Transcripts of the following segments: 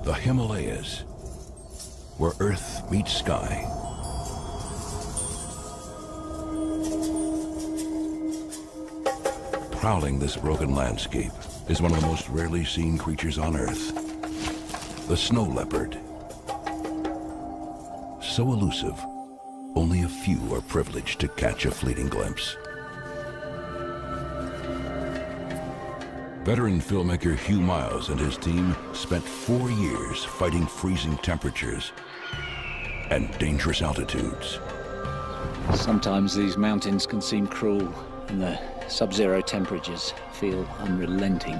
the Himalayas, where earth meets sky. Prowling this broken landscape is one of the most rarely seen creatures on earth, the snow leopard. So elusive, only a few are privileged to catch a fleeting glimpse. Veteran filmmaker Hugh Miles and his team spent 4 years fighting freezing temperatures and dangerous altitudes. Sometimes these mountains can seem cruel, and the sub-zero temperatures feel unrelenting.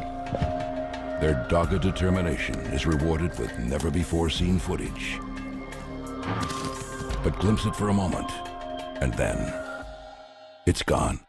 Their dogged determination is rewarded with never-before-seen footage. But glimpse it for a moment, and then it's gone.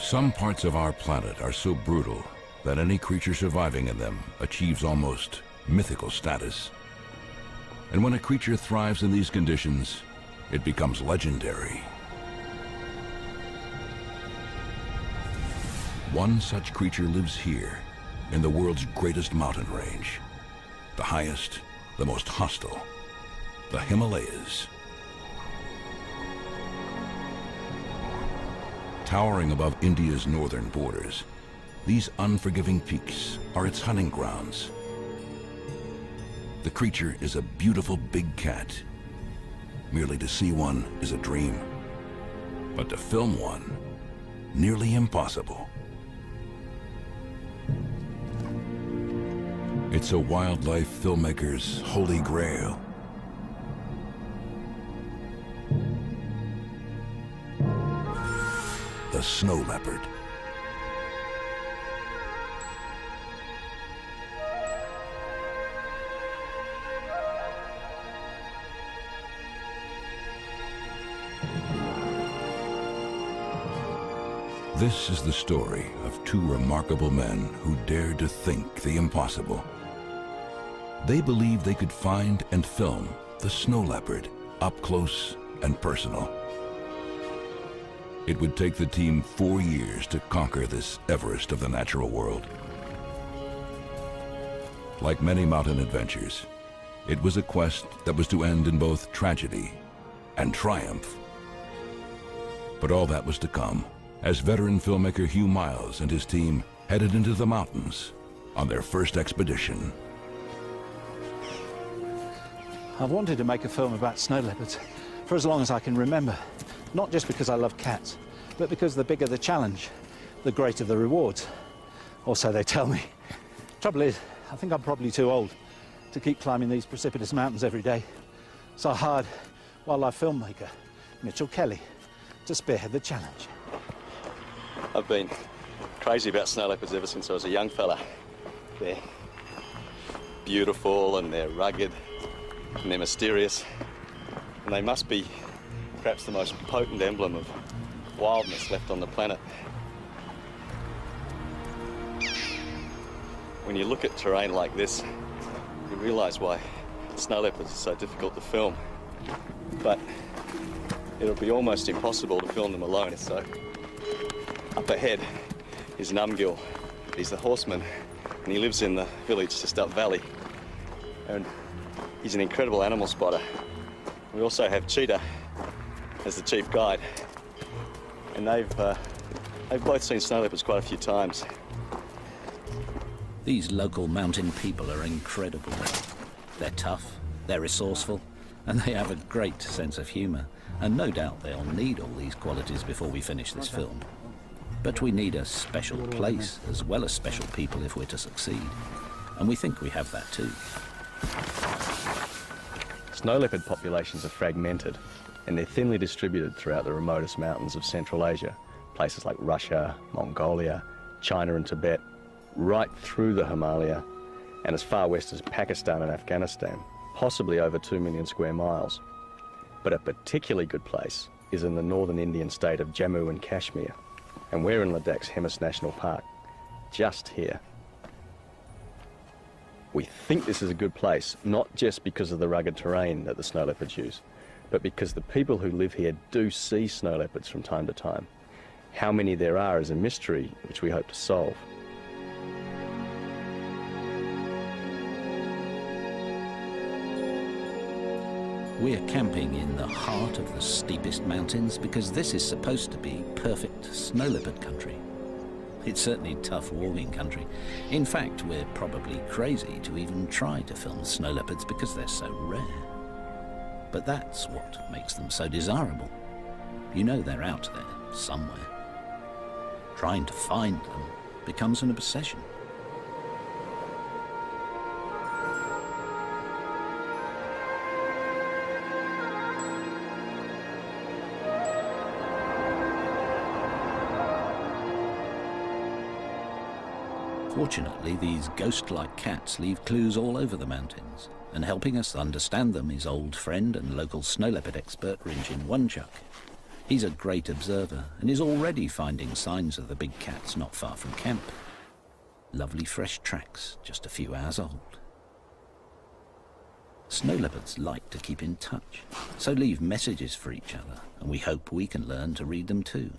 Some parts of our planet are so brutal that any creature surviving in them achieves almost mythical status. And when a creature thrives in these conditions, it becomes legendary. One such creature lives here, in the world's greatest mountain range. The highest, the most hostile, the Himalayas. Towering above India's northern borders, these unforgiving peaks are its hunting grounds. The creature is a beautiful big cat. Merely to see one is a dream, but to film one, nearly impossible. It's a wildlife filmmaker's holy grail. The snow leopard. This is the story of two remarkable men who dared to think the impossible. They believed they could find and film the snow leopard up close and personal. It would take the team 4 years to conquer this Everest of the natural world. Like many mountain adventures, it was a quest that was to end in both tragedy and triumph. But all that was to come as veteran filmmaker Hugh Miles and his team headed into the mountains on their first expedition. I've wanted to make a film about snow leopards for as long as I can remember. Not just because I love cats, but because the bigger the challenge, the greater the rewards. Or so they tell me. Trouble is, I think I'm probably too old to keep climbing these precipitous mountains every day. So I hired wildlife filmmaker Mitchell Kelly to spearhead the challenge. I've been crazy about snow leopards ever since I was a young fella. They're beautiful and they're rugged and they're mysterious, and they must be perhaps the most potent emblem of wildness left on the planet. When you look at terrain like this, you realise why snow leopards are so difficult to film. But it'll be almost impossible to film them alone. So up ahead is Numgill. He's the horseman, and he lives in the village just up valley. And he's an incredible animal spotter. We also have Cheetah as the chief guide, and they've both seen snow leopards quite a few times. These local mountain people are incredible. They're tough, they're resourceful, and they have a great sense of humour. And no doubt they'll need all these qualities before we finish this film. But we need a special place as well as special people if we're to succeed. And we think we have that too. Snow leopard populations are fragmented, and they're thinly distributed throughout the remotest mountains of Central Asia, places like Russia, Mongolia, China and Tibet, right through the Himalaya, and as far west as Pakistan and Afghanistan, possibly over 2 million square miles. But a particularly good place is in the northern Indian state of Jammu and Kashmir, and we're in Ladakh's Hemis National Park, just here. We think this is a good place, not just because of the rugged terrain that the snow leopards use, but because the people who live here do see snow leopards from time to time. How many there are is a mystery which we hope to solve. We're camping in the heart of the steepest mountains because this is supposed to be perfect snow leopard country. It's certainly tough walking country. In fact, we're probably crazy to even try to film snow leopards because they're so rare. But that's what makes them so desirable. You know they're out there, somewhere. Trying to find them becomes an obsession. Fortunately, these ghost-like cats leave clues all over the mountains, and helping us understand them is old friend and local snow leopard expert Rinjin Wonchuk. He's a great observer and is already finding signs of the big cats not far from camp. Lovely fresh tracks, just a few hours old. Snow leopards like to keep in touch, so leave messages for each other, and we hope we can learn to read them too.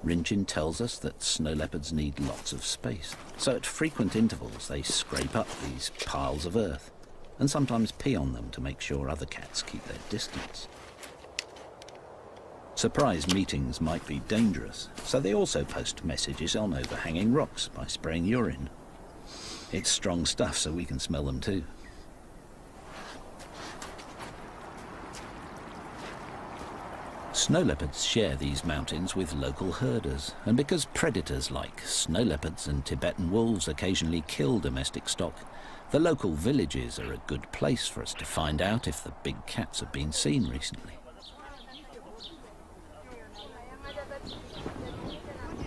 Rinjin tells us that snow leopards need lots of space, so at frequent intervals they scrape up these piles of earth and sometimes pee on them to make sure other cats keep their distance. Surprise meetings might be dangerous, so they also post messages on overhanging rocks by spraying urine. It's strong stuff, so we can smell them too. Snow leopards share these mountains with local herders, and because predators like snow leopards and Tibetan wolves occasionally kill domestic stock, the local villages are a good place for us to find out if the big cats have been seen recently.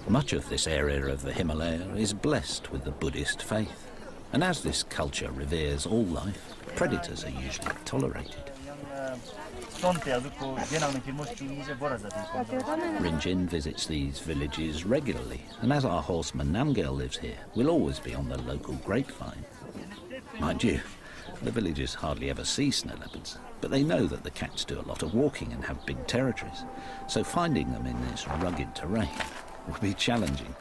Much of this area of the Himalaya is blessed with the Buddhist faith, and as this culture reveres all life, predators are usually tolerated. Rinjin visits these villages regularly, and as our horseman Namgel lives here, we'll always be on the local grapevine. Mind you, the villagers hardly ever see snow leopards, but they know that the cats do a lot of walking and have big territories, so finding them in this rugged terrain will be challenging.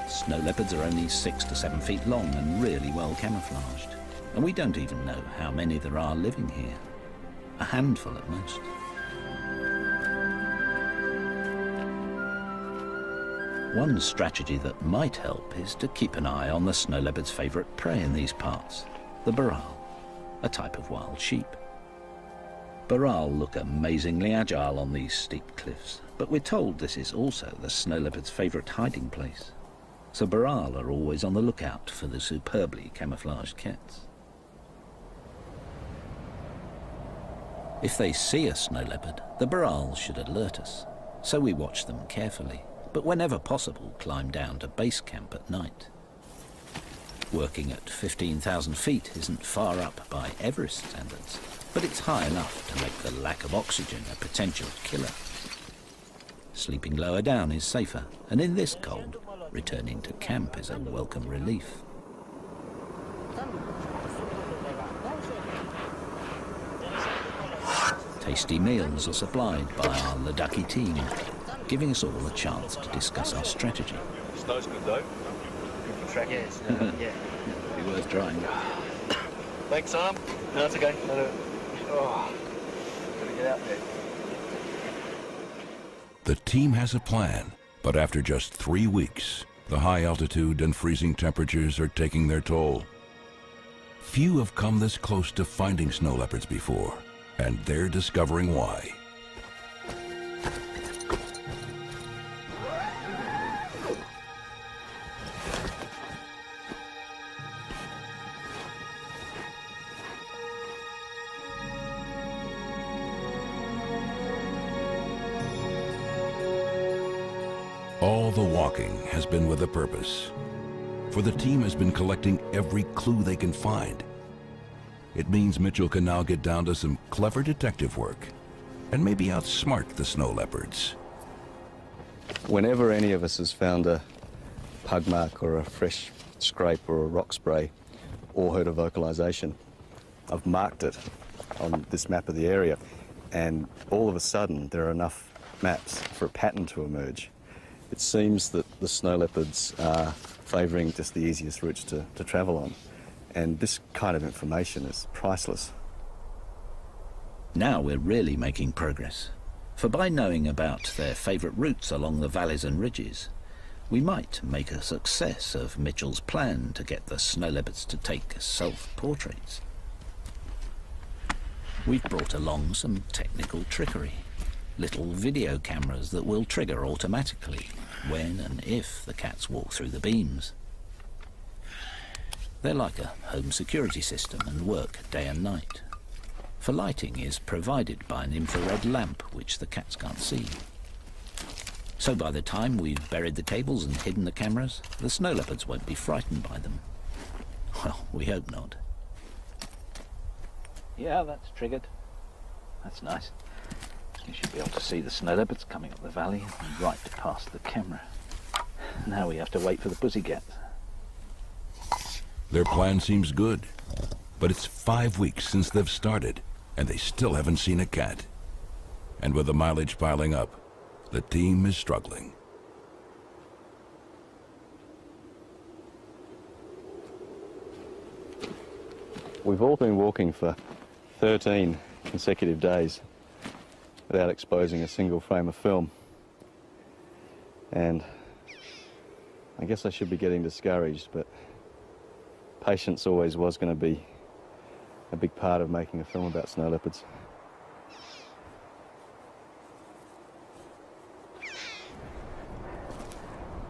Snow leopards are only 6 to 7 feet long and really well camouflaged. And we don't even know how many there are living here. A handful at most. One strategy that might help is to keep an eye on the snow leopard's favourite prey in these parts, the baral, a type of wild sheep. Baral look amazingly agile on these steep cliffs, but we're told this is also the snow leopard's favourite hiding place. So baral are always on the lookout for the superbly camouflaged cats. If they see a snow leopard, the baral should alert us, so we watch them carefully, but whenever possible climb down to base camp at night. Working at 15,000 feet isn't far up by Everest standards, but it's high enough to make the lack of oxygen a potential killer. Sleeping lower down is safer, and in this cold, returning to camp is a welcome relief. Tasty meals are supplied by our Ladakhi team, giving us all a chance to discuss our strategy. Snow's good though. Good for tracking. Yeah. It'll be worth trying. Thanks, Sam. No, it's okay. Oh, gotta get out there. The team has a plan, but after just 3 weeks, the high altitude and freezing temperatures are taking their toll. Few have come this close to finding snow leopards before, and they're discovering why. All the walking has been with a purpose, for the team has been collecting every clue they can find. It means Mitchell can now get down to some clever detective work and maybe outsmart the snow leopards. Whenever any of us has found a pug mark or a fresh scrape or a rock spray or heard a vocalization, I've marked it on this map of the area, and all of a sudden there are enough maps for a pattern to emerge. It seems that the snow leopards are favouring just the easiest routes to travel on, and this kind of information is priceless. Now we're really making progress, for by knowing about their favourite routes along the valleys and ridges, we might make a success of Mitchell's plan to get the snow leopards to take self-portraits. We've brought along some technical trickery, little video cameras that will trigger automatically when and if the cats walk through the beams. They're like a home security system and work day and night. For lighting is provided by an infrared lamp which the cats can't see. So by the time we've buried the cables and hidden the cameras, the snow leopards won't be frightened by them. Well, we hope not. Yeah, that's triggered. That's nice. You should be able to see the snow leopards coming up the valley and right past the camera. Now we have to wait for the pussycats. Their plan seems good, but it's 5 weeks since they've started, and they still haven't seen a cat. And with the mileage piling up, the team is struggling. We've all been walking for 13 consecutive days without exposing a single frame of film. And I guess I should be getting discouraged, but patience always was going to be a big part of making a film about snow leopards.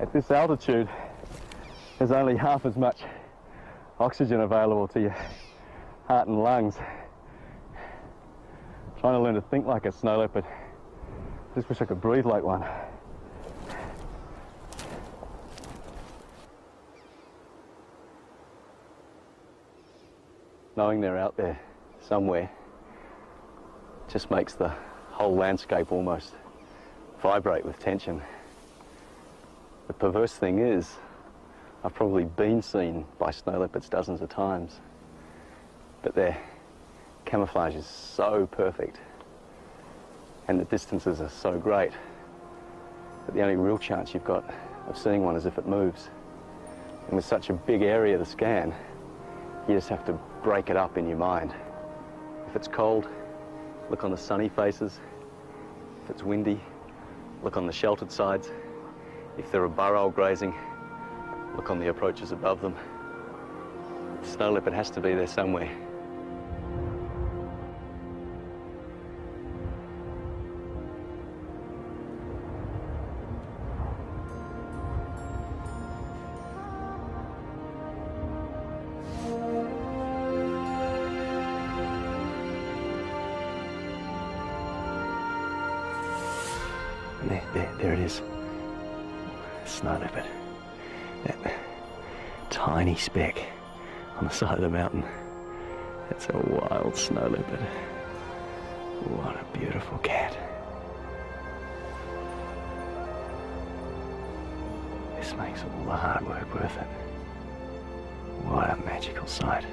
At this altitude, there's only half as much oxygen available to your heart and lungs. Trying to learn to think like a snow leopard. Just wish I could breathe like one. Knowing they're out there somewhere just makes the whole landscape almost vibrate with tension. The perverse thing is, I've probably been seen by snow leopards dozens of times, but their camouflage is so perfect and the distances are so great that the only real chance you've got of seeing one is if it moves. And with such a big area to scan, you just have to break it up in your mind. If it's cold, look on the sunny faces. If it's windy, look on the sheltered sides. If there are burrow grazing, look on the approaches above them. The snow leopard has to be there somewhere. There it is. Snow leopard. That tiny speck on the side of the mountain. That's a wild snow leopard. What a beautiful cat. This makes all the hard work worth it. What a magical sight.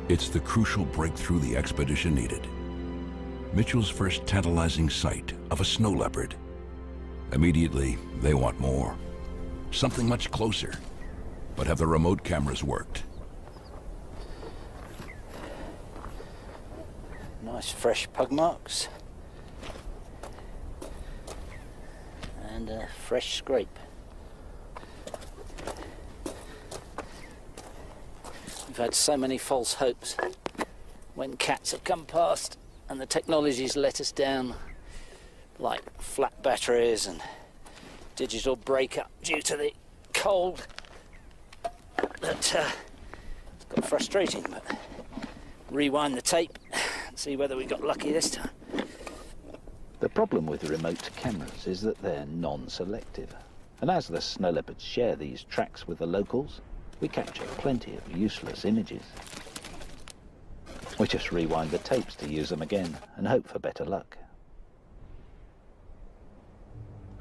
It's the crucial breakthrough the expedition needed. Mitchell's first tantalizing sight of a snow leopard. Immediately, they want more. Something much closer. But have the remote cameras worked? Nice fresh pug marks. And a fresh scrape. We've had so many false hopes when cats have come past and the technology's let us down, like flat batteries and digital breakup due to the cold. It's got frustrating, but rewind the tape and see whether we got lucky this time. The problem with remote cameras is that they're non-selective. And as the snow leopards share these tracks with the locals, we capture plenty of useless images. We just rewind the tapes to use them again and hope for better luck.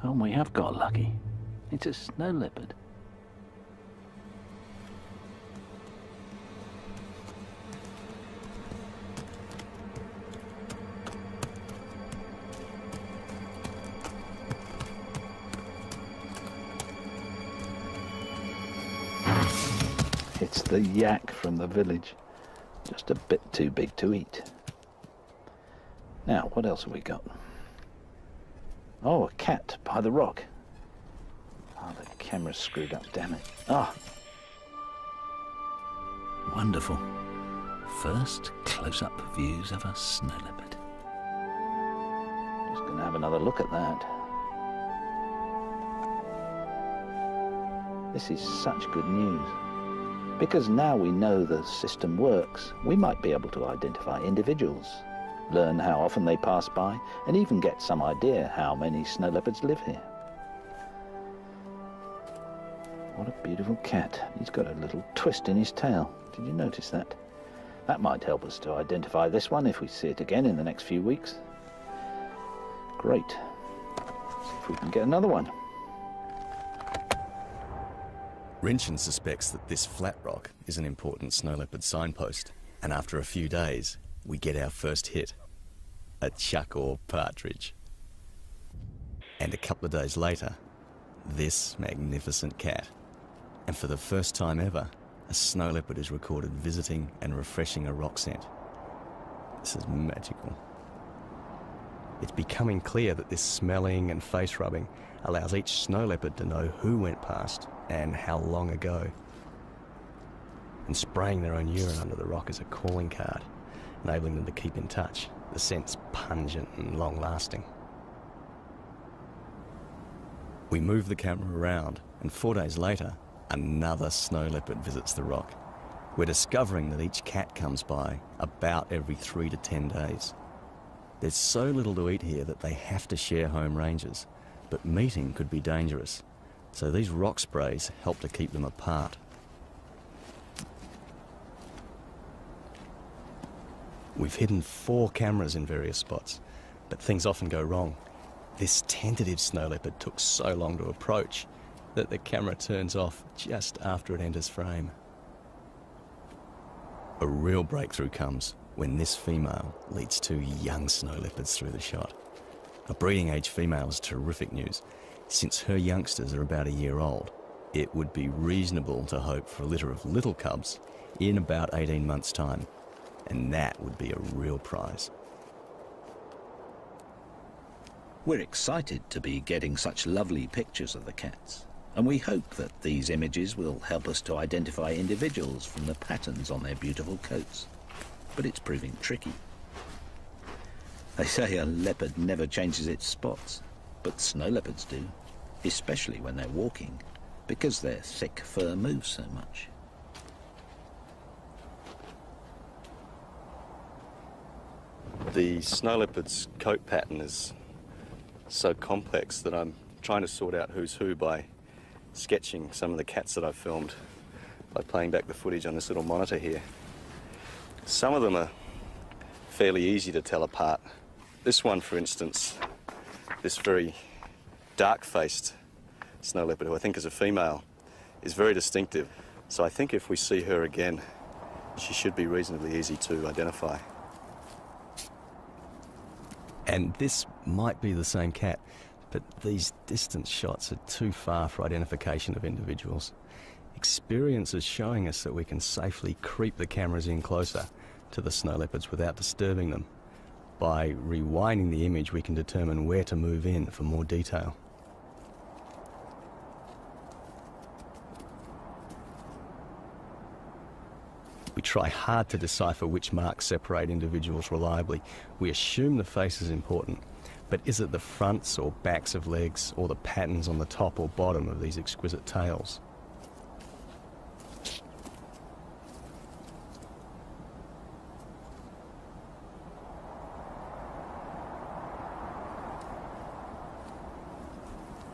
Oh, we have got lucky. It's a snow leopard. It's the yak from the village. Just a bit too big to eat. Now, what else have we got? Oh, a cat by the rock. Oh, the camera's screwed up, damn it. Ah! Wonderful. First close-up views of a snow leopard. Just going to have another look at that. This is such good news. Because now we know the system works, we might be able to identify individuals, learn how often they pass by, and even get some idea how many snow leopards live here. What a beautiful cat. He's got a little twist in his tail. Did you notice that? That might help us to identify this one if we see it again in the next few weeks. Great. See if we can get another one. Rinchen suspects that this flat rock is an important snow leopard signpost, and after a few days, we get our first hit, a chuck or partridge. And a couple of days later, this magnificent cat. And for the first time ever, a snow leopard is recorded visiting and refreshing a rock scent. This is magical. It's becoming clear that this smelling and face rubbing allows each snow leopard to know who went past and how long ago. And spraying their own urine under the rock is a calling card, enabling them to keep in touch. The scent's pungent and long-lasting. We move the camera around, and 4 days later, another snow leopard visits the rock. We're discovering that each cat comes by about every 3 to 10 days. There's so little to eat here that they have to share home ranges, but meeting could be dangerous. So these rock sprays help to keep them apart. We've hidden 4 cameras in various spots, but things often go wrong. This tentative snow leopard took so long to approach that the camera turns off just after it enters frame. A real breakthrough comes when this female leads 2 young snow leopards through the shot. A breeding age female is terrific news. Since her youngsters are about a year old, it would be reasonable to hope for a litter of little cubs in about 18 months' time, and that would be a real prize. We're excited to be getting such lovely pictures of the cats, and we hope that these images will help us to identify individuals from the patterns on their beautiful coats. But it's proving tricky. They say a leopard never changes its spots, but snow leopards do, especially when they're walking, because their thick fur moves so much. The snow leopard's coat pattern is so complex that I'm trying to sort out who's who by sketching some of the cats that I've filmed by playing back the footage on this little monitor here. Some of them are fairly easy to tell apart. This one, for instance, this very dark-faced snow leopard, who I think is a female, is very distinctive. So I think if we see her again, she should be reasonably easy to identify. And this might be the same cat, but these distance shots are too far for identification of individuals. Experience is showing us that we can safely creep the cameras in closer to the snow leopards without disturbing them. By rewinding the image, we can determine where to move in for more detail. We try hard to decipher which marks separate individuals reliably. We assume the face is important, but is it the fronts or backs of legs or the patterns on the top or bottom of these exquisite tails?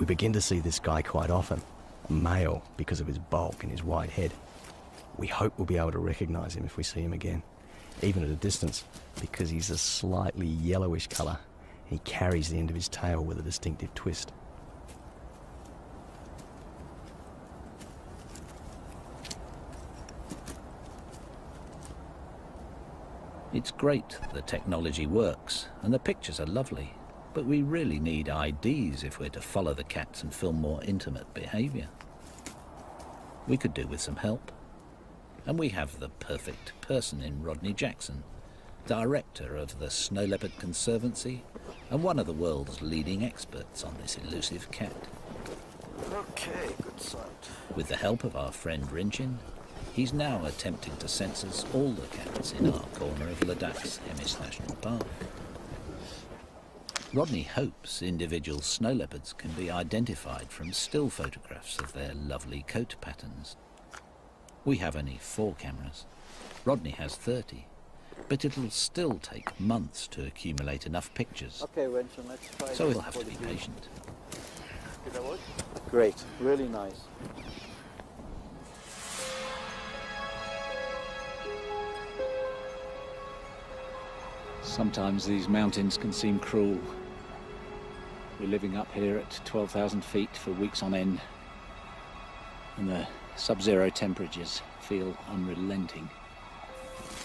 We begin to see this guy quite often, a male because of his bulk and his wide head. We hope we'll be able to recognise him if we see him again, even at a distance, because he's a slightly yellowish colour. He carries the end of his tail with a distinctive twist. It's great the technology works, and the pictures are lovely, but we really need IDs if we're to follow the cats and film more intimate behaviour. We could do with some help. And we have the perfect person in Rodney Jackson, director of the Snow Leopard Conservancy and one of the world's leading experts on this elusive cat. Okay, good sight. With the help of our friend Rinchin, he's now attempting to census all the cats in our corner of Ladakh's Hemis National Park. Rodney hopes individual snow leopards can be identified from still photographs of their lovely coat patterns. We have only 4 cameras. Rodney has 30, but it'll still take months to accumulate enough pictures. Okay, Winston, let's try. So we'll have to be patient. Did that work? Great, really nice. Sometimes these mountains can seem cruel. We're living up here at 12,000 feet for weeks on end, and the sub-zero temperatures feel unrelenting.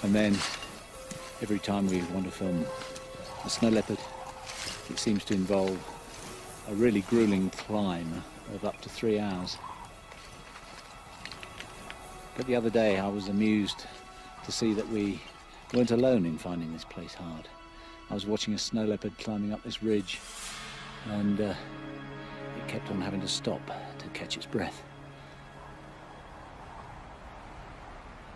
And then, every time we want to film a snow leopard, it seems to involve a really grueling climb of up to 3 hours. But the other day I was amused to see that we weren't alone in finding this place hard. I was watching a snow leopard climbing up this ridge, and it kept on having to stop to catch its breath.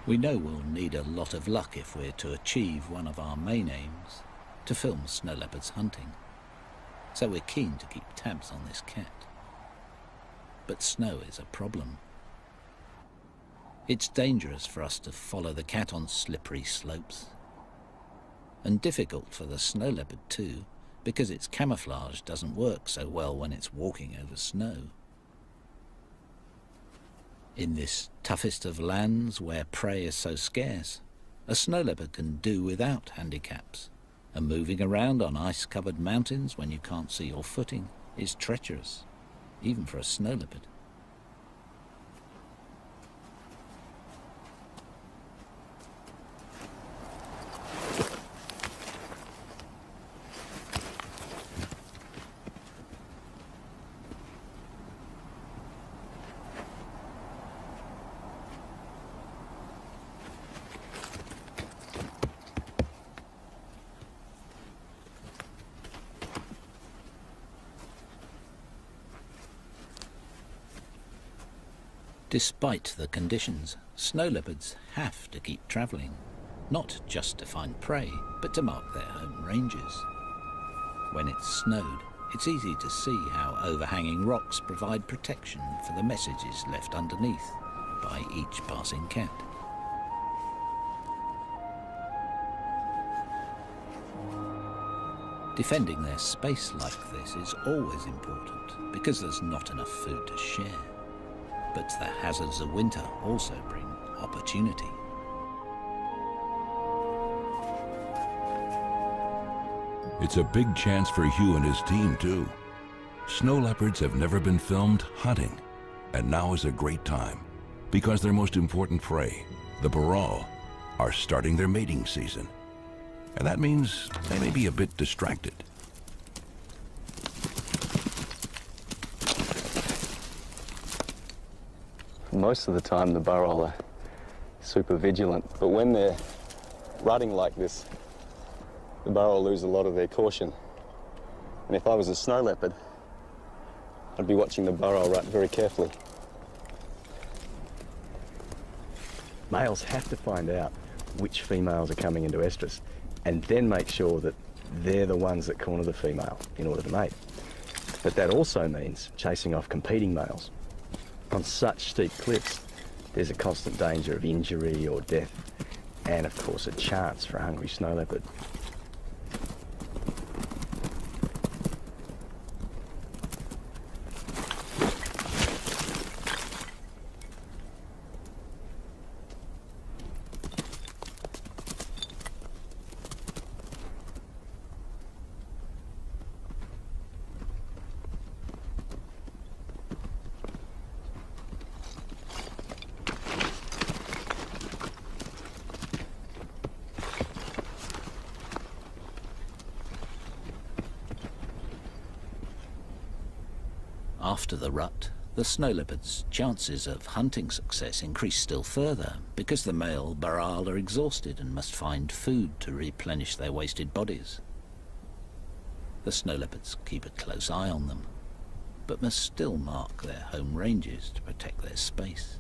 We know we'll need a lot of luck if we're to achieve one of our main aims, to film snow leopards hunting. So we're keen to keep tabs on this cat. But snow is a problem. It's dangerous for us to follow the cat on slippery slopes. And difficult for the snow leopard too, because its camouflage doesn't work so well when it's walking over snow. In this toughest of lands where prey is so scarce, a snow leopard can do without handicaps, and moving around on ice-covered mountains when you can't see your footing is treacherous, even for a snow leopard. Despite the conditions, snow leopards have to keep travelling, not just to find prey, but to mark their home ranges. When it's snowed, it's easy to see how overhanging rocks provide protection for the messages left underneath by each passing cat. Defending their space like this is always important because there's not enough food to share. But the hazards of winter also bring opportunity. It's a big chance for Hugh and his team, too. Snow leopards have never been filmed hunting, and now is a great time because their most important prey, the burrell, are starting their mating season. And that means they may be a bit distracted. Most of the time the burrell are super vigilant, but when they're rutting like this, the burrell lose a lot of their caution. And if I was a snow leopard, I'd be watching the burrell rut very carefully. Males have to find out which females are coming into estrus and then make sure that they're the ones that corner the female in order to mate. But that also means chasing off competing males. On such steep cliffs, there's a constant danger of injury or death, and of course a chance for a hungry snow leopard. After the rut, the snow leopard's chances of hunting success increase still further because the male baral are exhausted and must find food to replenish their wasted bodies. The snow leopards keep a close eye on them, but must still mark their home ranges to protect their space.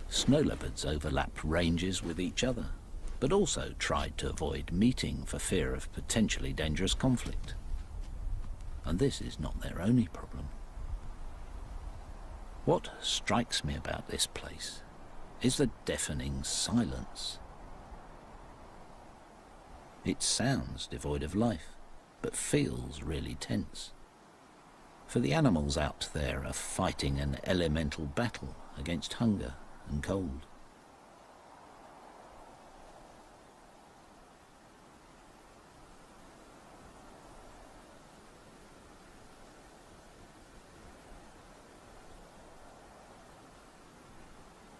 Snow leopards overlapped ranges with each other, but also tried to avoid meeting for fear of potentially dangerous conflict. And this is not their only problem. What strikes me about this place is the deafening silence. It sounds devoid of life, but feels really tense. For the animals out there are fighting an elemental battle against hunger and cold.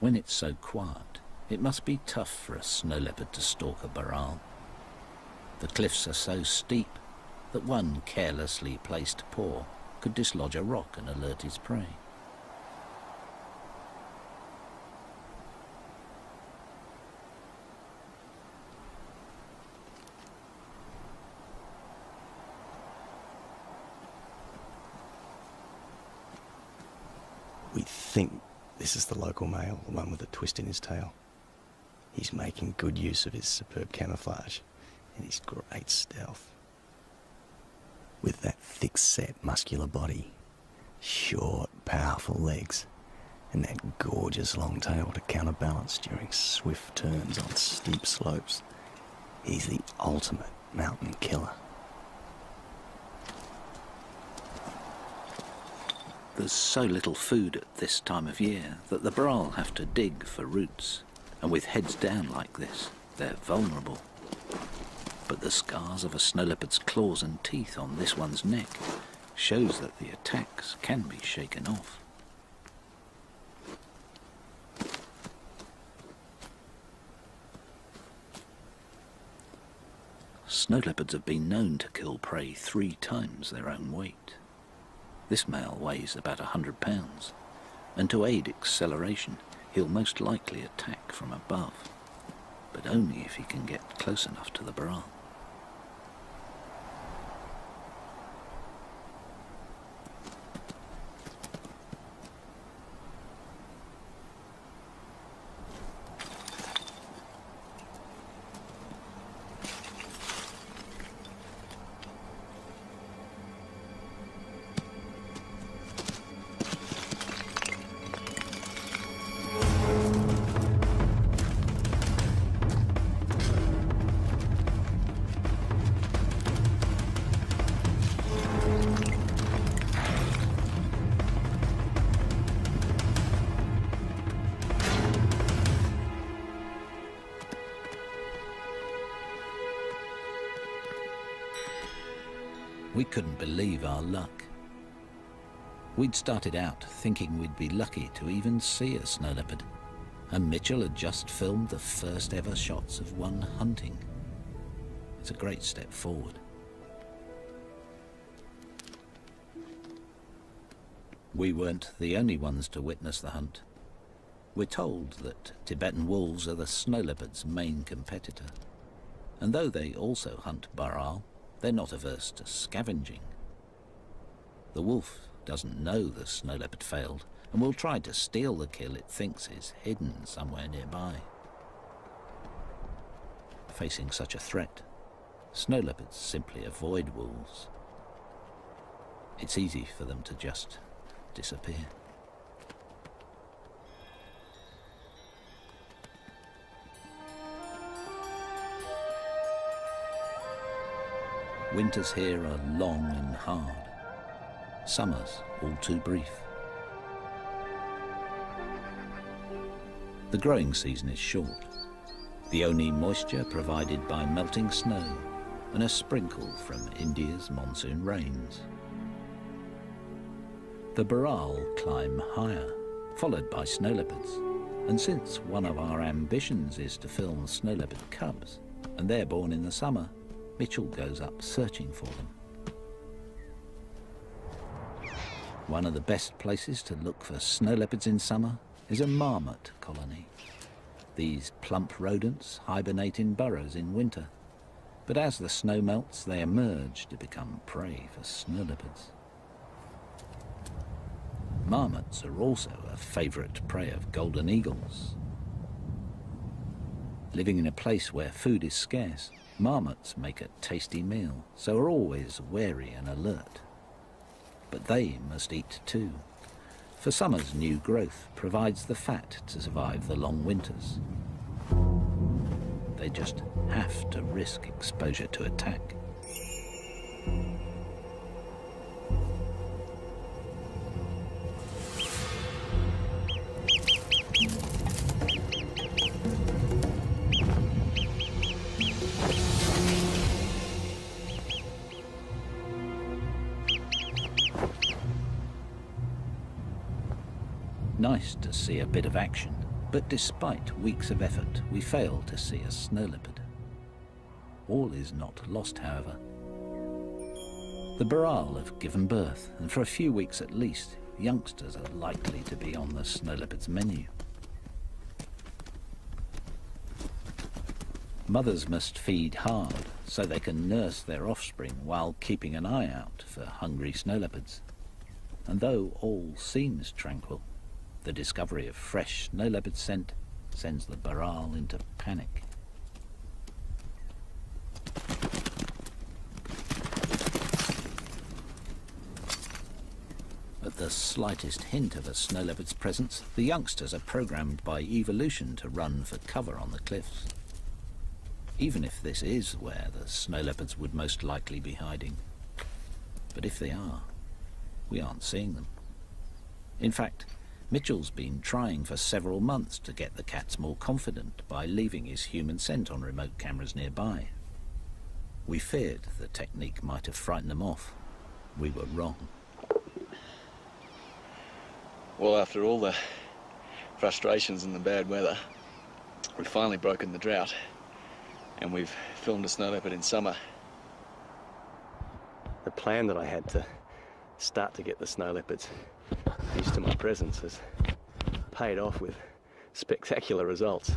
When it's so quiet, it must be tough for a snow leopard to stalk a baral. The cliffs are so steep that one carelessly placed paw could dislodge a rock and alert his prey. We think this is the local male, the one with a twist in his tail. He's making good use of his superb camouflage and his great stealth. With that thick-set, muscular body, short, powerful legs, and that gorgeous long tail to counterbalance during swift turns on steep slopes, he's the ultimate mountain killer. There's so little food at this time of year that the baral have to dig for roots, and with heads down like this, they're vulnerable. But the scars of a snow leopard's claws and teeth on this one's neck shows that the attacks can be shaken off. Snow leopards have been known to kill prey 3 times their own weight. This male weighs about 100 pounds, and to aid acceleration, he'll most likely attack from above, but only if he can get close enough to the baral. We couldn't believe our luck. We'd started out thinking we'd be lucky to even see a snow leopard, and Mitchell had just filmed the first ever shots of one hunting. It's a great step forward. We weren't the only ones to witness the hunt. We're told that Tibetan wolves are the snow leopard's main competitor, and though they also hunt baral, they're not averse to scavenging. The wolf doesn't know the snow leopard failed and will try to steal the kill it thinks is hidden somewhere nearby. Facing such a threat, snow leopards simply avoid wolves. It's easy for them to just disappear. Winters here are long and hard. Summers all too brief. The growing season is short. The only moisture provided by melting snow and a sprinkle from India's monsoon rains. The baral climb higher, followed by snow leopards, And since one of our ambitions is to film snow leopard cubs, and they're born in the summer, Mitchell goes up searching for them. One of the best places to look for snow leopards in summer is a marmot colony. These plump rodents hibernate in burrows in winter, but as the snow melts, they emerge to become prey for snow leopards. Marmots are also a favourite prey of golden eagles. Living in a place where food is scarce, marmots make a tasty meal, so are always wary and alert. But they must eat too, for summer's new growth provides the fat to survive the long winters. They just have to risk exposure to attack. Nice to see a bit of action, but despite weeks of effort, we fail to see a snow leopard. All is not lost, however. The Baral have given birth, and for a few weeks at least, youngsters are likely to be on the snow leopard's menu. Mothers must feed hard so they can nurse their offspring while keeping an eye out for hungry snow leopards. And though all seems tranquil, the discovery of fresh snow leopard scent sends the Baral into panic. At the slightest hint of a snow leopard's presence, the youngsters are programmed by evolution to run for cover on the cliffs. Even if this is where the snow leopards would most likely be hiding. But if they are, we aren't seeing them. In fact, Mitchell's been trying for several months to get the cats more confident by leaving his human scent on remote cameras nearby. We feared the technique might have frightened them off. We were wrong. Well, after all the frustrations and the bad weather, we've finally broken the drought, and we've filmed a snow leopard in summer. The plan that I had to start to get the snow leopards used to my presence has paid off with spectacular results.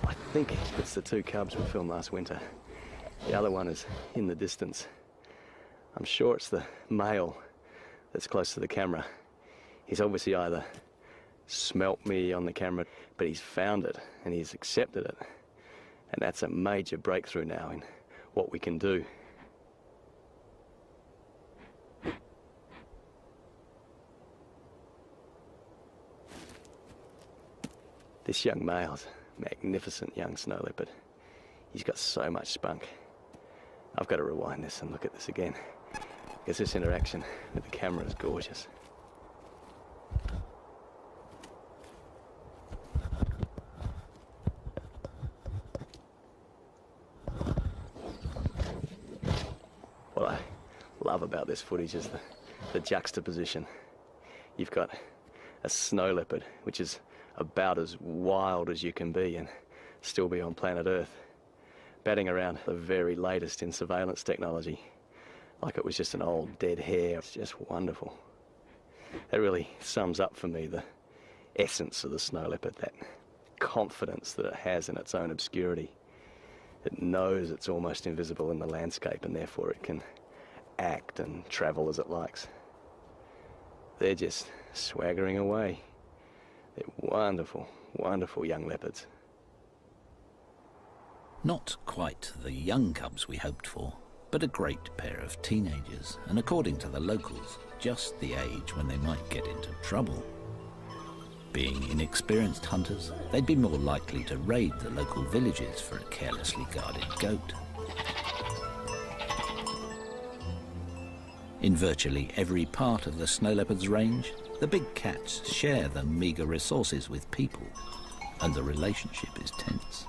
I think it's the two cubs we filmed last winter. The other one is in the distance. I'm sure it's the male that's close to the camera. He's obviously either smelt me on the camera, but he's found it and he's accepted it. And that's a major breakthrough now in what we can do. This young male's a magnificent young snow leopard. He's got so much spunk. I've got to rewind this and look at this again, because this interaction with the camera is gorgeous. What I love about this footage is the juxtaposition. You've got a snow leopard, which is about as wild as you can be and still be on planet Earth, batting around the very latest in surveillance technology, like it was just an old dead hare. It's just wonderful. That really sums up for me the essence of the snow leopard, that confidence that it has in its own obscurity. It knows it's almost invisible in the landscape, and therefore it can act and travel as it likes. They're just swaggering away. They're wonderful, wonderful young leopards. Not quite the young cubs we hoped for, but a great pair of teenagers, and according to the locals, just the age when they might get into trouble. Being inexperienced hunters, they'd be more likely to raid the local villages for a carelessly guarded goat. In virtually every part of the snow leopard's range, the big cats share the meagre resources with people, and the relationship is tense.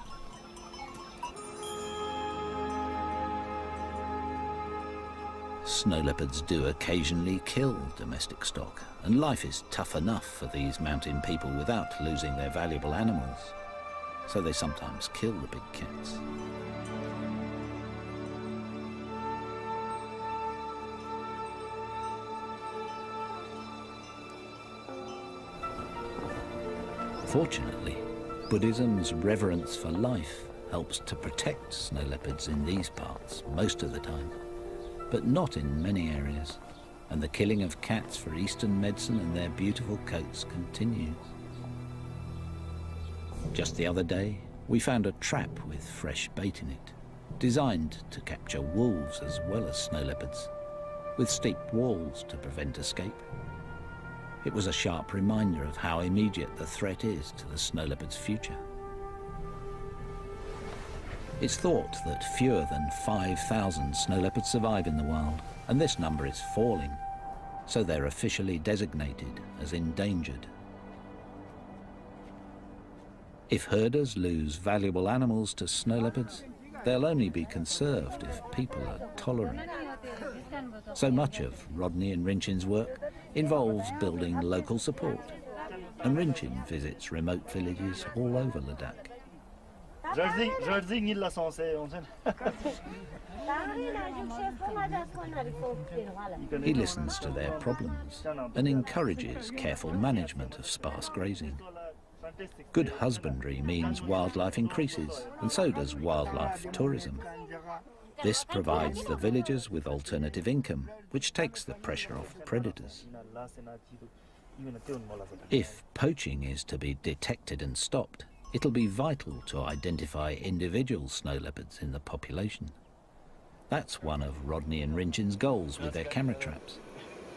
snow leopards do occasionally kill domestic stock, and life is tough enough for these mountain people without losing their valuable animals. So they sometimes kill the big cats. Fortunately, Buddhism's reverence for life helps to protect snow leopards in these parts most of the time, but not in many areas, and the killing of cats for Eastern medicine and their beautiful coats continues. Just the other day, we found a trap with fresh bait in it, designed to capture wolves as well as snow leopards, with steep walls to prevent escape. It was a sharp reminder of how immediate the threat is to the snow leopard's future. It's thought that fewer than 5,000 snow leopards survive in the wild, and this number is falling, so they're officially designated as endangered. If herders lose valuable animals to snow leopards, they'll only be conserved if people are tolerant. So much of Rodney and Rinchin's work involves building local support, and Rinchin visits remote villages all over Ladakh. He listens to their problems and encourages careful management of sparse grazing. Good husbandry means wildlife increases, and so does wildlife tourism. This provides the villagers with alternative income, which takes the pressure off predators. If poaching is to be detected and stopped, it'll be vital to identify individual snow leopards in the population. That's one of Rodney and Rinchin's goals with their camera traps,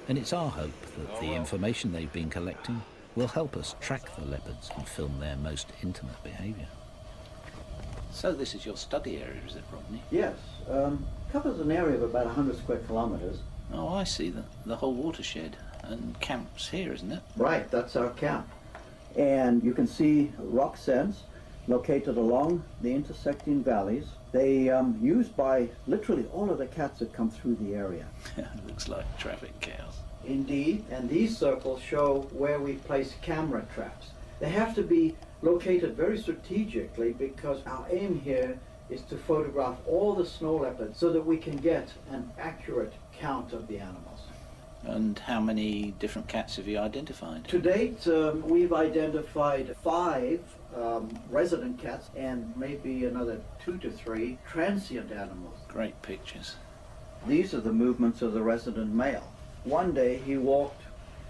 and it's our hope that the information they've been collecting will help us track the leopards and film their most intimate behaviour. So this is your study area, is it, Rodney? Yes, covers an area of about 100 square kilometres. Oh, I see, the whole watershed, and camp's here, isn't it? Right, that's our camp. And you can see rock sends located along the intersecting valleys. They used by literally all of the cats that come through the area. Looks like traffic chaos. Indeed, and these circles show where we place camera traps. They have to be located very strategically because our aim here is to photograph all the snow leopards so that we can get an accurate count of the animals. And how many different cats have you identified? To date, we've identified 5 resident cats and maybe another 2 to 3 transient animals. Great pictures. These are the movements of the resident male. One day he walked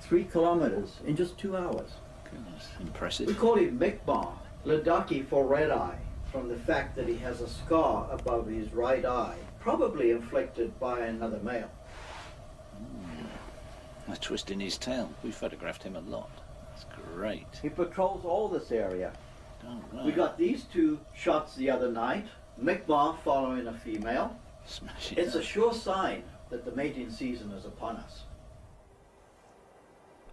3 kilometers in just 2 hours. Goodness, impressive. We call him Mikmar, Ladakhi for red eye, from the fact that he has a scar above his right eye, probably inflicted by another male. A twist in his tail. We photographed him a lot. That's great. He patrols all this area. Oh, right. We got these 2 shots the other night, Mikmar following a female. Smashing. It's a sure sign that the mating season is upon us.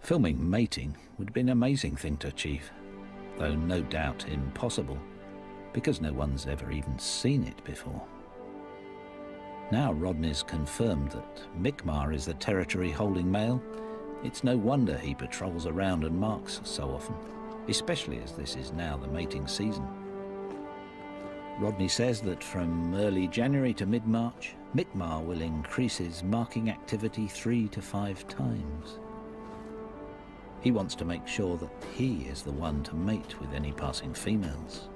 Filming mating would be an amazing thing to achieve, though no doubt impossible, because no one's ever even seen it before. Now Rodney's confirmed that Mikmar is the territory-holding male, it's no wonder he patrols around and marks so often, especially as this is now the mating season. Rodney says that from early January to mid-March, Mikmar will increase his marking activity 3 to 5 times. He wants to make sure that he is the one to mate with any passing females.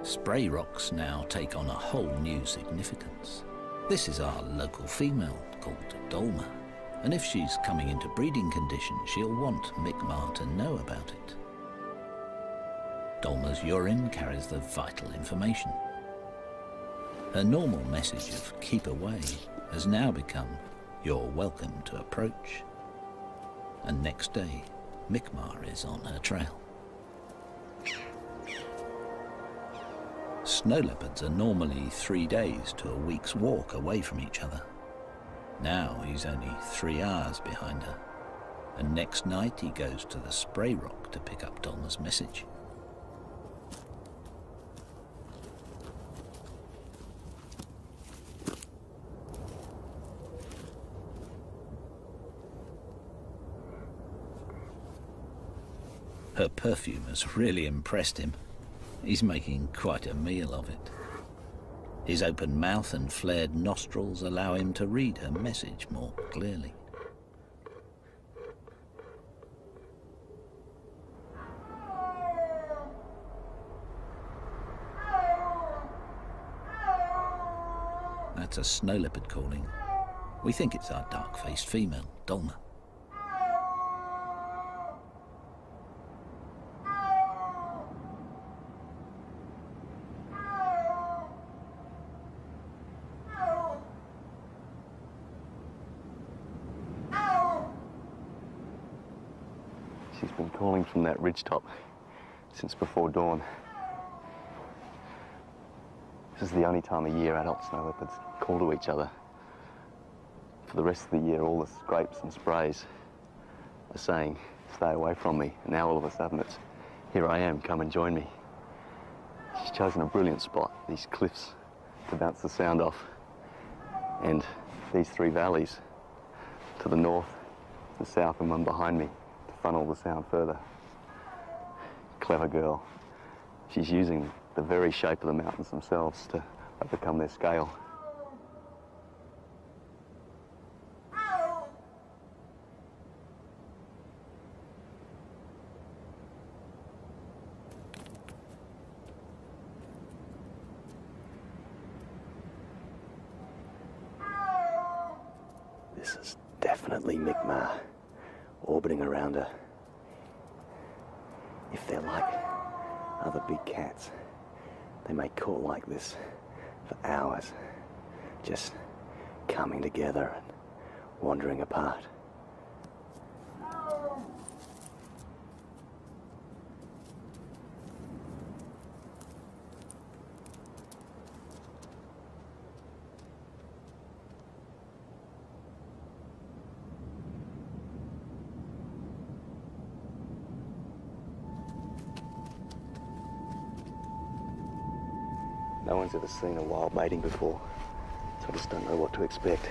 Spray rocks now take on a whole new significance. This is our local female called Dolma, and if she's coming into breeding condition, she'll want Mikmar to know about it. Dolma's urine carries the vital information. Her normal message of keep away has now become you're welcome to approach. And next day, Mikmar is on her trail. Snow leopards are normally 3 days to a week's walk away from each other. Now he's only 3 hours behind her, and next night he goes to the spray rock to pick up Dolma's message. Her perfume has really impressed him. He's making quite a meal of it. His open mouth and flared nostrils allow him to read her message more clearly. That's a snow leopard calling. We think it's our dark-faced female, Dolma. She's been calling from that ridgetop since before dawn. This is the only time of year adult snow leopards call to each other. For the rest of the year, all the scrapes and sprays are saying, stay away from me. And now all of a sudden it's, here I am, come and join me. She's chosen a brilliant spot, these cliffs, to bounce the sound off. And these three valleys to the north, the south, and one behind me to funnel the sound further. Clever girl. She's using the very shape of the mountains themselves to overcome their scale. This is definitely Mi'kmaq orbiting around her. If they're like other big cats, they may call like this for hours, just coming together and wandering apart. No one's ever seen a wild mating before, so I just don't know what to expect.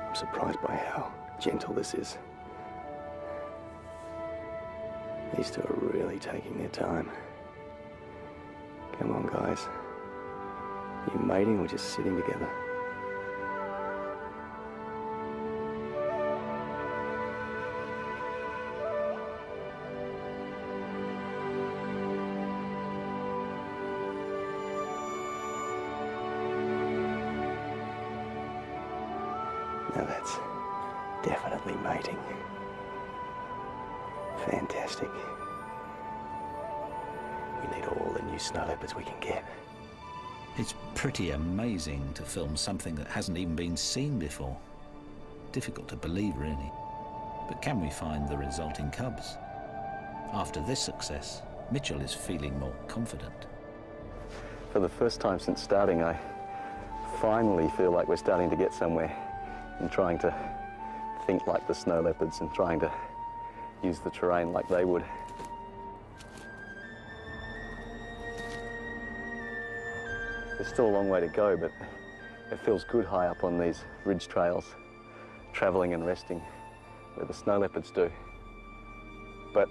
I'm surprised by how gentle this is. These two are really taking their time. Come on, guys. You mating or just sitting together? Now that's definitely mating. Fantastic. We need all the new snow leopards we can get. It's pretty amazing to film something that hasn't even been seen before. Difficult to believe, really. But can we find the resulting cubs? After this success, Mitchell is feeling more confident. For the first time since starting, I finally feel like we're starting to get somewhere in trying to think like the snow leopards and trying to use the terrain like they would. There's still a long way to go, but it feels good high up on these ridge trails, travelling and resting where the snow leopards do. But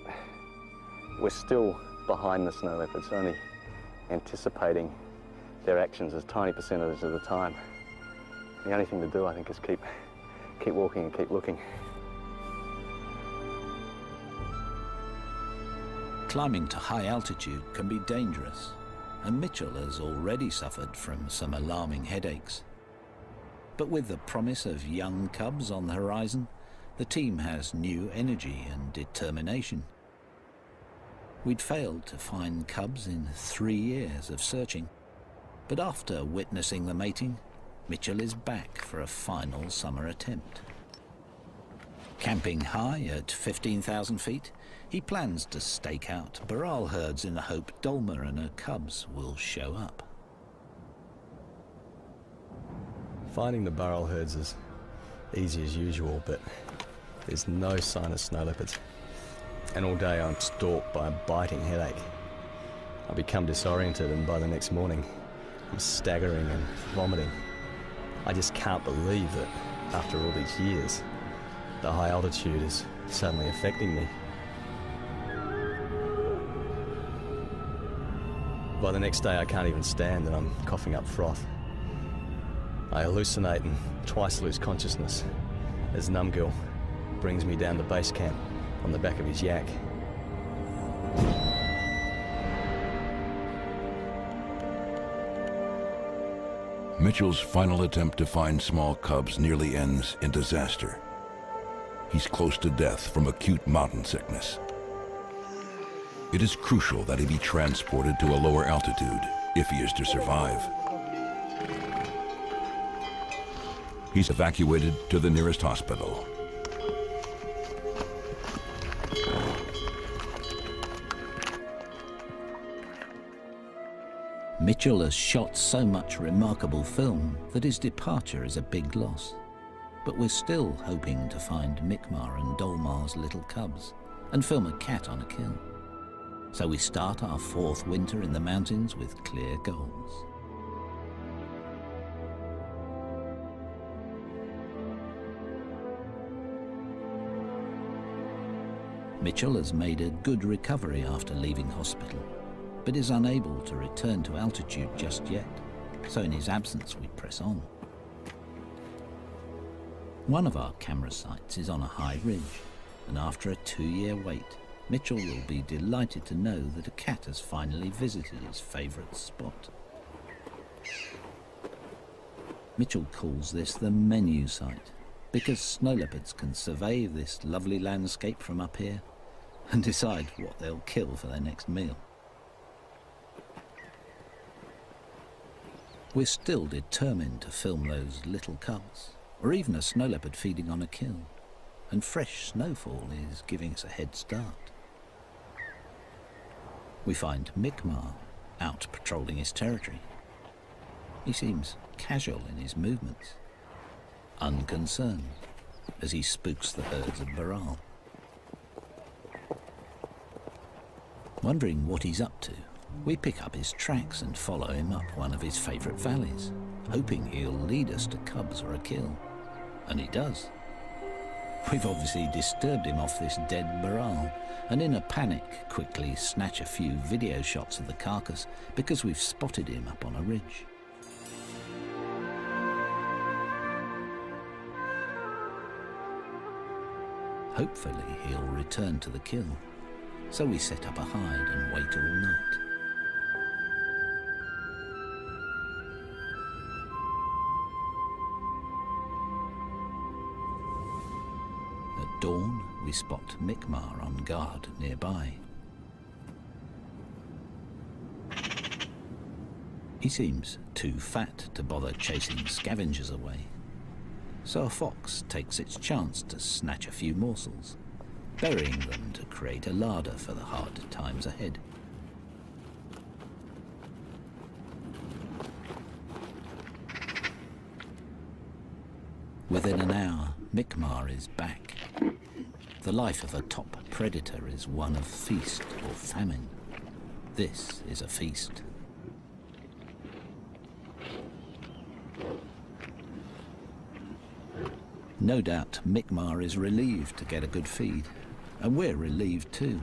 we're still behind the snow leopards, only anticipating their actions as tiny percentages of the time. The only thing to do, I think, is keep walking and keep looking. Climbing to high altitude can be dangerous, and Mitchell has already suffered from some alarming headaches. But with the promise of young cubs on the horizon, the team has new energy and determination. We'd failed to find cubs in 3 years of searching, but after witnessing the mating, Mitchell is back for a final summer attempt. Camping high at 15,000 feet, he plans to stake out Baral herds in the hope Dolma and her cubs will show up. Finding the burrell herds is easy as usual, but there's no sign of snow leopards. And all day I'm stalked by a biting headache. I become disoriented, and by the next morning I'm staggering and vomiting. I just can't believe that after all these years, the high altitude is suddenly affecting me. By the next day I can't even stand and I'm coughing up froth. I hallucinate and twice lose consciousness as Numgill brings me down to base camp on the back of his yak. Mitchell's final attempt to find small cubs nearly ends in disaster. He's close to death from acute mountain sickness. It is crucial that he be transported to a lower altitude if he is to survive. He's evacuated to the nearest hospital. Mitchell has shot so much remarkable film that his departure is a big loss. But we're still hoping to find Mi'kmaq and Dolmar's little cubs and film a cat on a kill. So we start our 4th winter in the mountains with clear goals. Mitchell has made a good recovery after leaving hospital, but is unable to return to altitude just yet. So in his absence, we press on. One of our camera sites is on a high ridge, and after a 2-year wait, Mitchell will be delighted to know that a cat has finally visited his favourite spot. Mitchell calls this the menu site, because snow leopards can survey this lovely landscape from up here and decide what they'll kill for their next meal. We're still determined to film those little cubs, or even a snow leopard feeding on a kill, and fresh snowfall is giving us a head start. We find Mi'kmaq out patrolling his territory. He seems casual in his movements, unconcerned as he spooks the herds of Baral. Wondering what he's up to, we pick up his tracks and follow him up one of his favourite valleys, hoping he'll lead us to cubs or a kill. And he does. We've obviously disturbed him off this dead Baral, and in a panic quickly snatch a few video shots of the carcass because we've spotted him up on a ridge. Hopefully he'll return to the kill, so we set up a hide and wait all night. At dawn, we spot Mi'kmaq on guard nearby. He seems too fat to bother chasing scavengers away, so a fox takes its chance to snatch a few morsels, burying them to create a larder for the hard times ahead. Within an hour, Mi'kmaq is back. The life of a top predator is one of feast or famine. This is a feast. No doubt Mi'kmaq is relieved to get a good feed, and we're relieved too.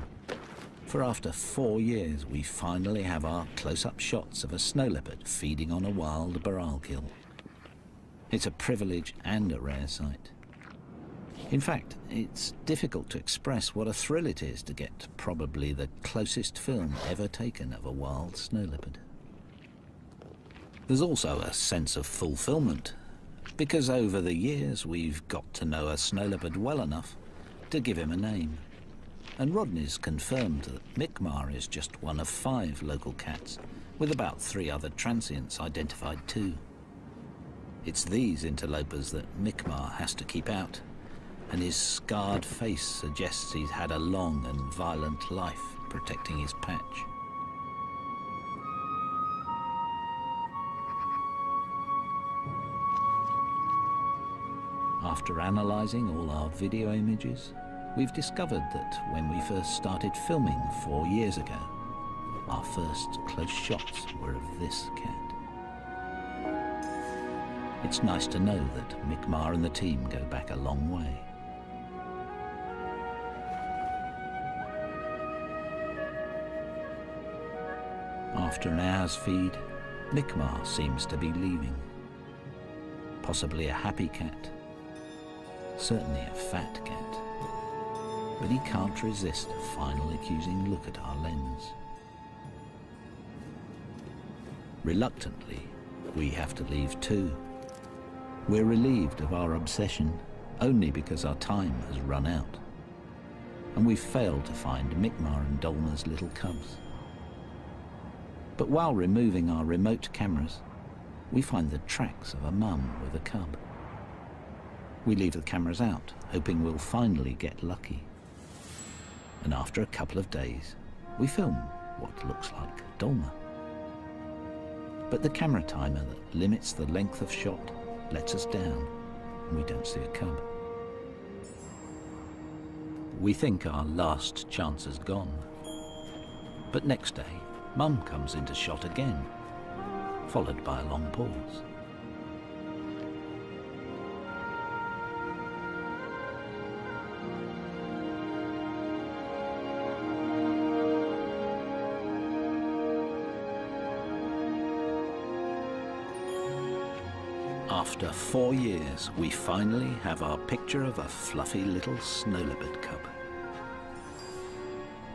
For after 4 years, we finally have our close-up shots of a snow leopard feeding on a wild Baral kill. It's a privilege and a rare sight. In fact, it's difficult to express what a thrill it is to get probably the closest film ever taken of a wild snow leopard. There's also a sense of fulfillment, because over the years we've got to know a snow leopard well enough to give him a name. And Rodney's confirmed that Mi'kmaq is just one of 5 local cats, with about 3 other transients identified too. It's these interlopers that Mi'kmaq has to keep out, and his scarred face suggests he's had a long and violent life protecting his patch. After analysing all our video images, we've discovered that when we first started filming 4 years ago, our first close shots were of this cat. It's nice to know that Mi'kmaq and the team go back a long way. After an hour's feed, Mi'kmaq seems to be leaving. Possibly a happy cat, certainly a fat cat, but he can't resist a final accusing look at our lens. Reluctantly, we have to leave too. We're relieved of our obsession only because our time has run out, and we've failed to find Mi'kmaq and Dolma's little cubs. But while removing our remote cameras, we find the tracks of a mum with a cub. We leave the cameras out, hoping we'll finally get lucky. And after a couple of days, we film what looks like Dolma. But the camera timer that limits the length of shot lets us down, and we don't see a cub. We think our last chance is gone. But next day, Mum comes into shot again, followed by a long pause. After 4 years, we finally have our picture of a fluffy little snow leopard cub.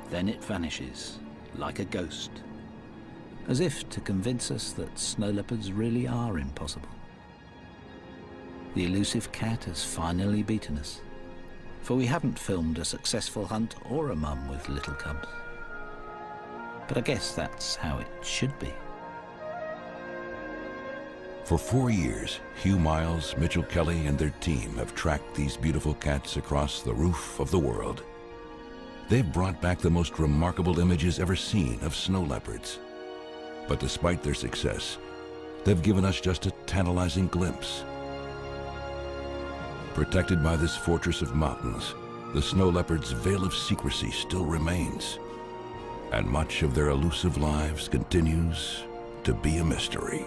Then it vanishes like a ghost, as if to convince us that snow leopards really are impossible. The elusive cat has finally beaten us, for we haven't filmed a successful hunt or a mum with little cubs. But I guess that's how it should be. For 4 years, Hugh Miles, Mitchell Kelly, and their team have tracked these beautiful cats across the roof of the world. They've brought back the most remarkable images ever seen of snow leopards. But despite their success, they've given us just a tantalizing glimpse. Protected by this fortress of mountains, the snow leopard's veil of secrecy still remains, and much of their elusive lives continues to be a mystery.